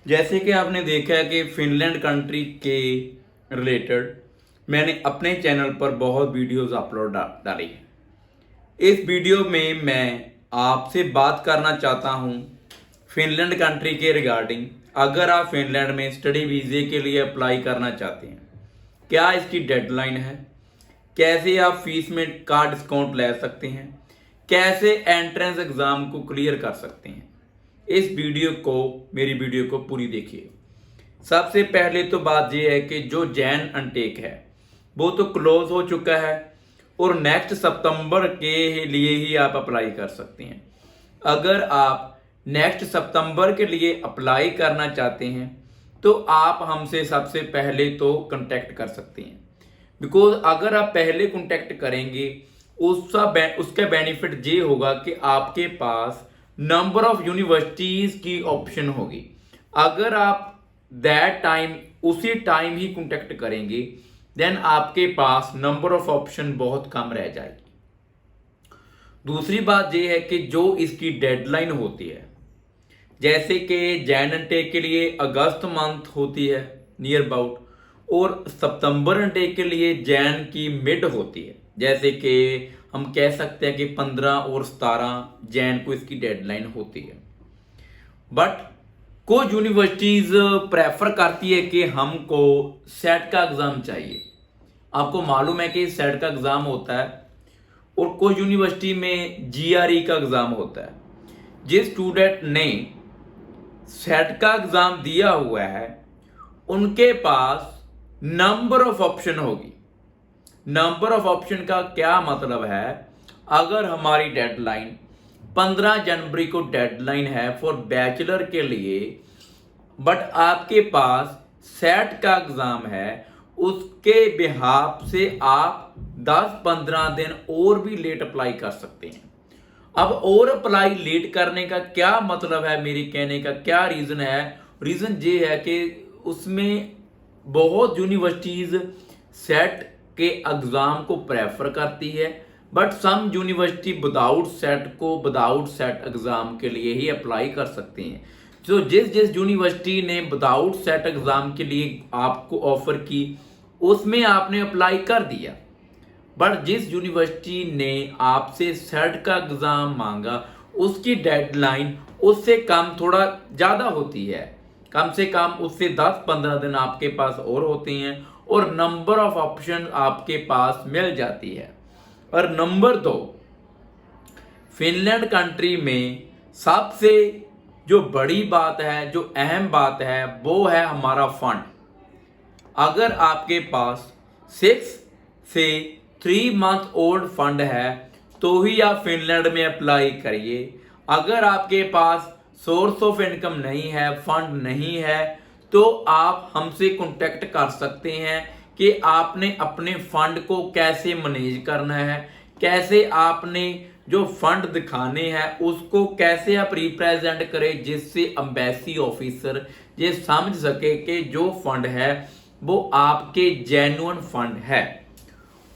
जैसे कि आपने देखा है कि फिनलैंड कंट्री के रिलेटेड मैंने अपने चैनल पर बहुत वीडियोस अपलोड डाली है। इस वीडियो में मैं आपसे बात करना चाहता हूं फिनलैंड कंट्री के रिगार्डिंग। अगर आप फिनलैंड में स्टडी वीज़े के लिए अप्लाई करना चाहते हैं, क्या इसकी डेडलाइन है, कैसे आप फीस में का डिस्काउंट ले सकते हैं, कैसे एंट्रेंस एग्ज़ाम को क्लियर कर सकते हैं। इस मेरी वीडियो को पूरी देखिए। सबसे पहले तो बात यह है कि जो जैन अनटेक है वो तो क्लोज हो चुका है और नेक्स्ट सितंबर के लिए ही आप अप्लाई कर सकते हैं। अगर आप नेक्स्ट सितंबर के लिए अप्लाई करना चाहते हैं तो आप हमसे सबसे पहले तो कांटेक्ट कर सकते हैं, बिकॉज अगर आप पहले कांटेक्ट करेंगे उसका बेनिफिट ये होगा कि आपके पास नंबर ऑफ यूनिवर्सिटीज की ऑप्शन होगी। अगर आप दैट टाइम उसी टाइम ही कांटेक्ट करेंगे देन आपके पास नंबर ऑफ ऑप्शन बहुत कम रह जाएगी। दूसरी बात यह है कि जो इसकी डेडलाइन होती है, जैसे कि जैन अनटेक के लिए अगस्त मंथ होती है नियर अबाउट, और सितंबर अनटेक के लिए जैन की मिड होती है। जैसे कि हम कह सकते हैं कि 15 और 17 जैन को इसकी डेडलाइन होती है। बट कुछ यूनिवर्सिटीज प्रेफर करती है कि हमको सेट का एग्जाम चाहिए। आपको मालूम है कि सेट का एग्जाम होता है और कुछ यूनिवर्सिटी में जीआरई का एग्जाम होता है। जिस स्टूडेंट ने सेट का एग्जाम दिया हुआ है उनके पास नंबर ऑफ ऑप्शन होगी। नंबर ऑफ ऑप्शन का क्या मतलब है, अगर हमारी डेडलाइन 15 जनवरी को डेडलाइन है फॉर बैचलर के लिए, बट आपके पास सेट का एग्जाम है, उसके बिहाफ से आप 10-15 दिन और भी लेट अप्लाई कर सकते हैं। अब और अप्लाई लेट करने का क्या मतलब है, मेरे कहने का क्या रीजन है? रीजन ये है कि उसमें बहुत यूनिवर्सिटीज सेट के एग्जाम को प्रेफर करती है, but some university without SET exam के लिए ही अप्लाई कर सकते हैं। तो जिस यूनिवर्सिटी ने विदाउट सेट एग्जाम के लिए आपको ऑफर की उसमें आपने अप्लाई कर दिया, बट जिस यूनिवर्सिटी ने आपसे सेट का एग्जाम मांगा उसकी डेडलाइन उससे कम थोड़ा ज़्यादा होती है, कम से कम उससे 10-15 दिन आपके पास और होते हैं और नंबर ऑफ ऑप्शन आपके पास मिल जाती है। और नंबर 2, फिनलैंड कंट्री में सबसे जो बड़ी बात है, जो अहम बात है, वो है हमारा फंड। अगर आपके पास 6 से 3 मंथ ओल्ड फंड है तो ही आप फिनलैंड में अप्लाई करिए। अगर आपके पास सोर्स ऑफ इनकम नहीं है, फंड नहीं है, तो आप हमसे कांटेक्ट कर सकते हैं कि आपने अपने फंड को कैसे मैनेज करना है, कैसे आपने जो फंड दिखाने हैं उसको कैसे आप रिप्रेजेंट करें, जिससे एम्बेसी ऑफिसर ये समझ सके कि जो फंड है वो आपके जेन्युइन फंड है।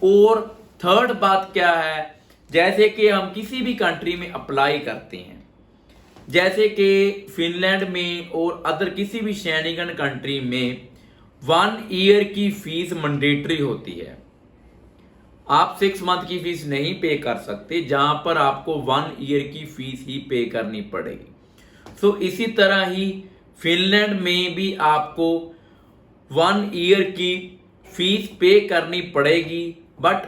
और थर्ड बात क्या है, जैसे कि हम किसी भी कंट्री में अप्लाई करते हैं, जैसे कि फिनलैंड में और अदर किसी भी शेंगेन कंट्री में 1 ईयर की फीस मैंडेटरी होती है। आप 6 मंथ की फीस नहीं पे कर सकते, जहां पर आपको 1 ईयर की फीस ही पे करनी पड़ेगी। सो इसी तरह ही फिनलैंड में भी आपको 1 ईयर की फीस पे करनी पड़ेगी। बट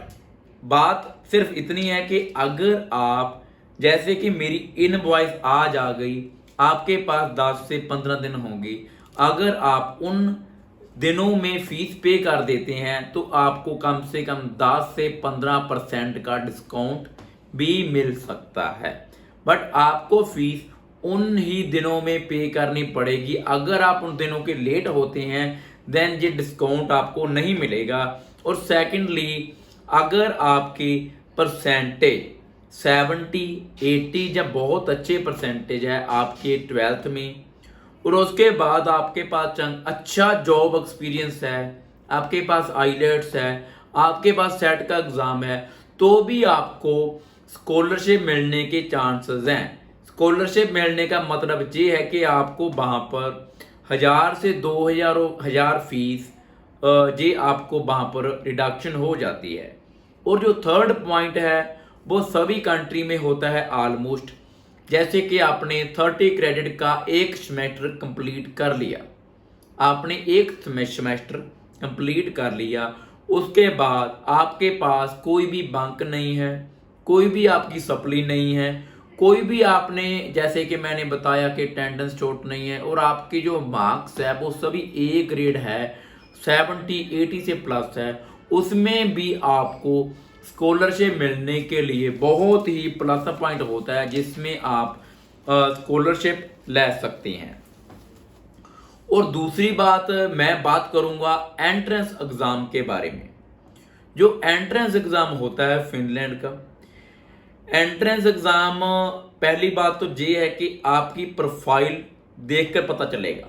बात सिर्फ इतनी है कि अगर आप, जैसे कि मेरी इनवॉइस आज आ गई, आपके पास 10 से 15 दिन होंगे, अगर आप उन दिनों में फीस पे कर देते हैं तो आपको कम से कम 10 से 15% का डिस्काउंट भी मिल सकता है। बट आपको फीस उन ही दिनों में पे करनी पड़ेगी। अगर आप उन दिनों के लेट होते हैं देन ये डिस्काउंट आपको नहीं मिलेगा। और सेकेंडली, अगर आपकी परसेंटेज 70-80 या बहुत अच्छे परसेंटेज है आपके 12th में, और उसके बाद आपके पास अच्छा जॉब एक्सपीरियंस है, आपके पास आईलेट्स है, आपके पास सेट का एग्जाम है, तो भी आपको स्कॉलरशिप मिलने के चांसेस हैं। स्कॉलरशिप मिलने का मतलब ये है कि आपको वहां पर 1000 से 2000 फीस ये आपको वहाँ पर रिडक्शन हो जाती है। और जो थर्ड पॉइंट है वो सभी कंट्री में होता है ऑलमोस्ट। जैसे कि आपने 30 क्रेडिट का एक सेमेस्टर कंप्लीट कर लिया, आपने एक सेमेस्टर कंप्लीट कर लिया, उसके बाद आपके पास कोई भी बंक नहीं है, कोई भी आपकी सप्ली नहीं है, कोई भी आपने जैसे कि मैंने बताया कि अटेंडेंस चोट नहीं है, और आपके जो मार्क्स है वो सभी ए ग्रेड है, 70-80 से प्लस है, उसमें भी आपको स्कॉलरशिप मिलने के लिए बहुत ही प्लस पॉइंट होता है जिसमें आप स्कॉलरशिप ले सकते हैं। और दूसरी बात, मैं बात करूंगा एंट्रेंस एग्जाम के बारे में। जो एंट्रेंस एग्जाम होता है फिनलैंड का, एंट्रेंस एग्जाम पहली बात तो ये है कि आपकी प्रोफाइल देखकर पता चलेगा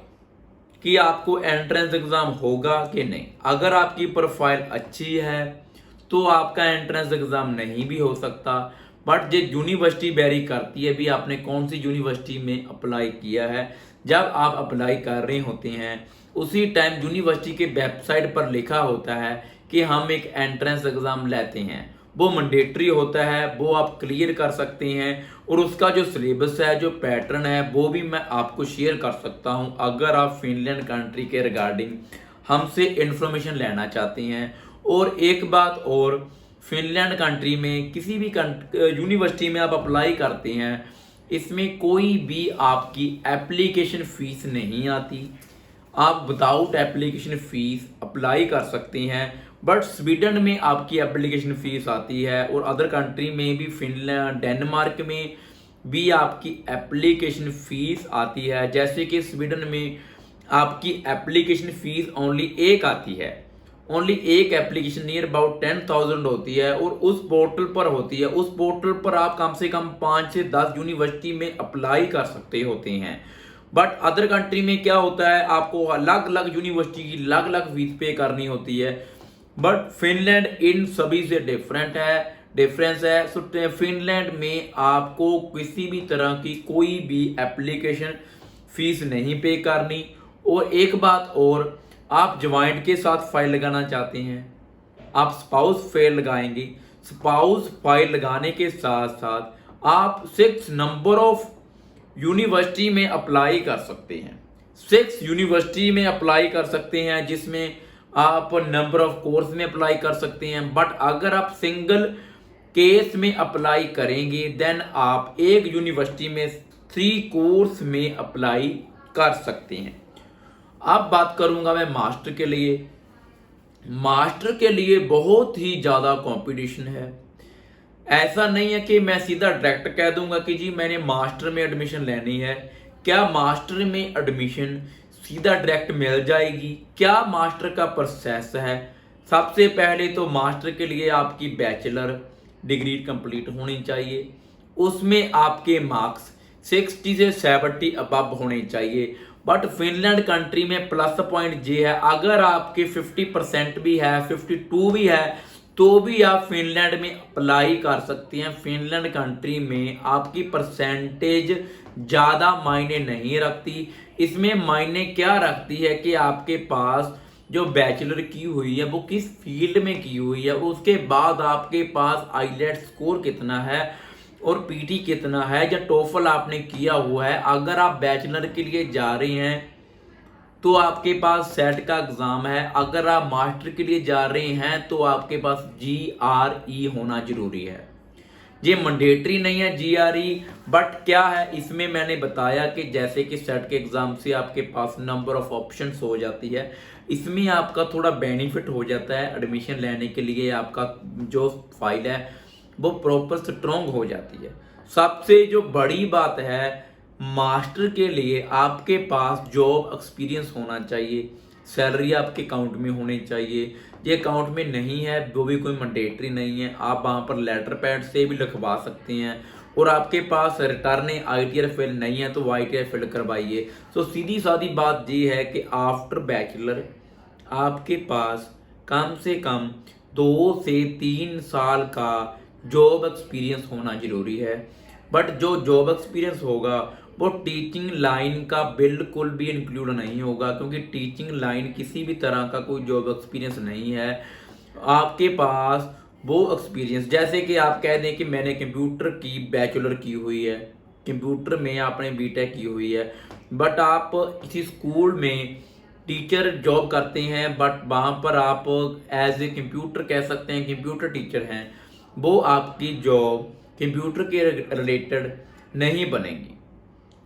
कि आपको एंट्रेंस एग्जाम होगा कि नहीं। अगर आपकी प्रोफाइल अच्छी है तो आपका एंट्रेंस एग्जाम नहीं भी हो सकता, बट ये यूनिवर्सिटी वेरी करती है भी आपने कौन सी यूनिवर्सिटी में अप्लाई किया है। जब आप अप्लाई कर रहे होते हैं उसी टाइम यूनिवर्सिटी के वेबसाइट पर लिखा होता है कि हम एक एंट्रेंस एग्जाम लेते हैं, वो मैंडेटरी होता है, वो आप क्लियर कर सकते हैं। और उसका जो सिलेबस है, जो पैटर्न है, वो भी मैं आपको शेयर कर सकता हूं अगर आप फिनलैंड कंट्री के रिगार्डिंग हमसे इंफॉर्मेशन लेना चाहते हैं। और एक बात और, फिनलैंड कंट्री में किसी भी यूनिवर्सिटी में आप अप्लाई करते हैं, इसमें कोई भी आपकी एप्लीकेशन फीस नहीं आती, आप विदाउट एप्लीकेशन फीस अप्लाई कर सकते हैं। बट स्वीडन में आपकी एप्लीकेशन फीस आती है, और अदर कंट्री में भी, फिनलैंड, डेनमार्क में भी आपकी एप्लीकेशन फीस आती है। जैसे कि स्वीडन में आपकी एप्लीकेशन फीस ओनली एक आती है, ओनली एक एप्लीकेशन नियर अबाउट 10,000 होती है, और उस पोर्टल पर होती है। उस पोर्टल पर आप कम से कम 5 से 10 यूनिवर्सिटी में अप्लाई कर सकते होते हैं। बट अदर कंट्री में क्या होता है, आपको अलग अलग यूनिवर्सिटी की अलग अलग फीस पे करनी होती है। बट फिनलैंड इन सभी से डिफरेंस है। सो फिनलैंड में आपको किसी भी तरह की कोई भी एप्लीकेशन फीस नहीं पे करनी। और एक बात और, आप ज्वाइंट के साथ फाइल लगाना चाहते हैं, आप स्पाउस फाइल लगाएंगे, स्पाउस फाइल लगाने के साथ साथ आप 6 नंबर ऑफ यूनिवर्सिटी में अप्लाई कर सकते हैं। 6 यूनिवर्सिटी में अप्लाई कर सकते हैं, जिसमें आप नंबर ऑफ कोर्स में अप्लाई कर सकते हैं। बट अगर आप सिंगल केस में अप्लाई करेंगे देन आप एक यूनिवर्सिटी में 3 कोर्स में अप्लाई कर सकते हैं। अब बात करूंगा मैं मास्टर के लिए। मास्टर के लिए बहुत ही ज़्यादा कंपटीशन है। ऐसा नहीं है कि मैं सीधा डायरेक्ट कह दूंगा कि जी मैंने मास्टर में एडमिशन लेनी है। क्या मास्टर में एडमिशन सीधा डायरेक्ट मिल जाएगी? क्या मास्टर का प्रोसेस है? सबसे पहले तो मास्टर के लिए आपकी बैचलर डिग्री कंप्लीट होनी चाहिए, उसमें आपके मार्क्स 60 से 70 अबव होने चाहिए। बट फिनलैंड कंट्री में प्लस पॉइंट ये है, अगर आपके 50% भी है, 52 भी है, तो भी आप फिनलैंड में अप्लाई कर सकते हैं। फिनलैंड कंट्री में आपकी परसेंटेज ज़्यादा मायने नहीं रखती। इसमें मायने क्या रखती है कि आपके पास जो बैचलर की हुई है वो किस फील्ड में की हुई है, उसके बाद आपके पास आईलेट्स स्कोर कितना है और पीटी कितना है, या टोफल आपने किया हुआ है। अगर आप बैचलर के लिए जा रहे हैं तो आपके पास सेट का एग्जाम है, अगर आप मास्टर के लिए जा रहे हैं तो आपके पास GRE होना जरूरी है। ये मैंडेटरी नहीं है GRE, बट क्या है इसमें मैंने बताया कि जैसे कि सेट के एग्जाम से आपके पास नंबर ऑफ ऑप्शंस हो जाती है, इसमें आपका थोड़ा बेनिफिट हो जाता है एडमिशन लेने के लिए। आपका जो फाइल है वो प्रॉपर स्ट्रॉन्ग हो जाती है। सबसे जो बड़ी बात है, मास्टर के लिए आपके पास जॉब एक्सपीरियंस होना चाहिए, सैलरी आपके अकाउंट में होनी चाहिए। ये अकाउंट में नहीं है वो भी कोई मैंडेटरी नहीं है, आप वहाँ पर लेटर पैड से भी लिखवा सकते हैं। और आपके पास रिटर्न ITR फिल नहीं है तो वो ITR फिल करवाइए। तो सीधी सादी बात ये है कि आफ्टर बैचलर आपके पास कम से कम 2 से 3 साल का जॉब एक्सपीरियंस होना जरूरी है। बट जो जॉब एक्सपीरियंस होगा वो टीचिंग लाइन का बिल्कुल भी इंक्लूड नहीं होगा, क्योंकि टीचिंग लाइन किसी भी तरह का कोई जॉब एक्सपीरियंस नहीं है। आपके पास वो एक्सपीरियंस, जैसे कि आप कह दें कि मैंने कंप्यूटर की बैचलर की हुई है, कंप्यूटर में आपने बीटेक की हुई है, बट आप किसी स्कूल में टीचर जॉब करते हैं, बट वहाँ पर आप एज ए कंप्यूटर कह सकते हैं, कंप्यूटर टीचर हैं, वो आपकी जॉब कंप्यूटर के रिलेटेड नहीं बनेगी।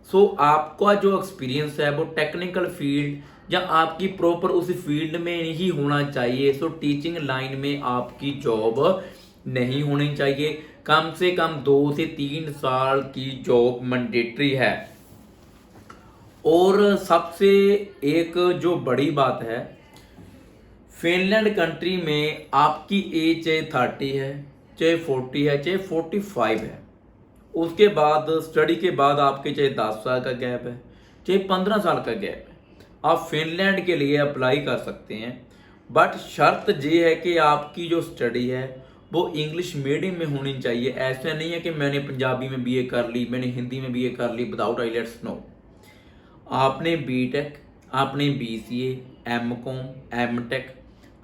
सो आपका जो एक्सपीरियंस है वो टेक्निकल फील्ड या आपकी प्रॉपर उस फील्ड में ही होना चाहिए। सो टीचिंग लाइन में आपकी जॉब नहीं होनी चाहिए। कम से कम 2 से 3 साल की जॉब मैंडेटरी है। और सबसे एक जो बड़ी बात है, फिनलैंड कंट्री में आपकी एज चाहे 30 है, चाहे 40 है, चाहे 45 है, उसके बाद स्टडी के बाद आपके चाहे 10 साल का गैप है, चाहे 15 साल का गैप है, आप फिनलैंड के लिए अप्लाई कर सकते हैं। बट शर्त ये है कि आपकी जो स्टडी है वो इंग्लिश मीडियम में होनी चाहिए। ऐसा नहीं है कि मैंने पंजाबी में बीए कर ली, मैंने हिंदी में बीए कर ली विदाउट आईलेट्स। नो, आपने बीटेक, आपने बीसीए, एमकॉम, एमटेक,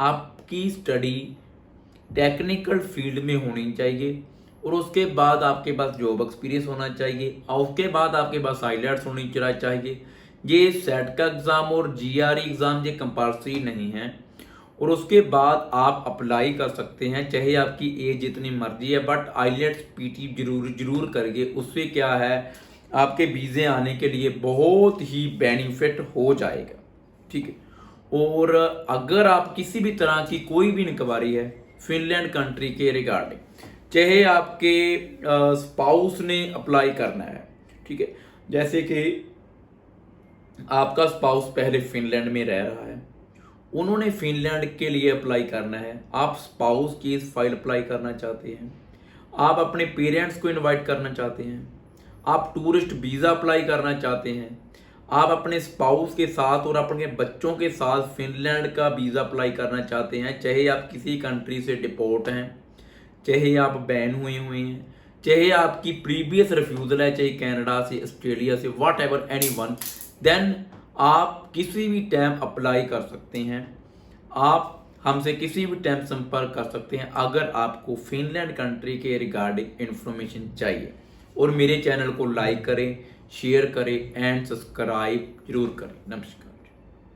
आपकी स्टडी टेक्निकल फील्ड में होनी चाहिए। और उसके बाद आपके पास जॉब एक्सपीरियंस होना चाहिए, और उसके बाद आपके पास आईलेट्स होनी चाहिए। ये सेट का एग्ज़ाम और जीआरई एग्ज़ाम ये कंपल्सरी नहीं है। और उसके बाद आप अप्लाई कर सकते हैं, चाहे आपकी एज जितनी मर्जी है, बट आईलेट्स पीटी जरूर करिए। उससे क्या है, आपके वीज़े आने के लिए बहुत ही बेनिफिट हो जाएगा। ठीक है। और अगर आप किसी भी तरह की कोई भी इंक्वायरी है फिनलैंड कंट्री के रिगार्डिंग, चाहे आपके स्पाउस ने अप्लाई करना है, ठीक है, जैसे कि आपका स्पाउस पहले फिनलैंड में रह रहा है, उन्होंने फिनलैंड के लिए अप्लाई करना है, आप स्पाउस की फाइल अप्लाई करना चाहते हैं, आप अपने पेरेंट्स को इनवाइट करना चाहते हैं, आप टूरिस्ट वीज़ा अप्लाई करना चाहते हैं, आप अपने स्पाउस के साथ और अपने बच्चों के साथ फिनलैंड का वीज़ा अप्लाई करना चाहते हैं, चाहे आप किसी कंट्री से डिपोर्ट हैं, चाहे आप बैन हुए हैं, चाहे आपकी प्रीवियस रिफ्यूज़ल है, चाहे कनाडा से, ऑस्ट्रेलिया से, whatever any one, then आप किसी भी टाइम अप्लाई कर सकते हैं। आप हमसे किसी भी टाइम संपर्क कर सकते हैं अगर आपको फिनलैंड कंट्री के रिगार्डिंग इंफॉर्मेशन चाहिए। और मेरे चैनल को लाइक करें, शेयर करें एंड सब्सक्राइब जरूर करें। नमस्कार।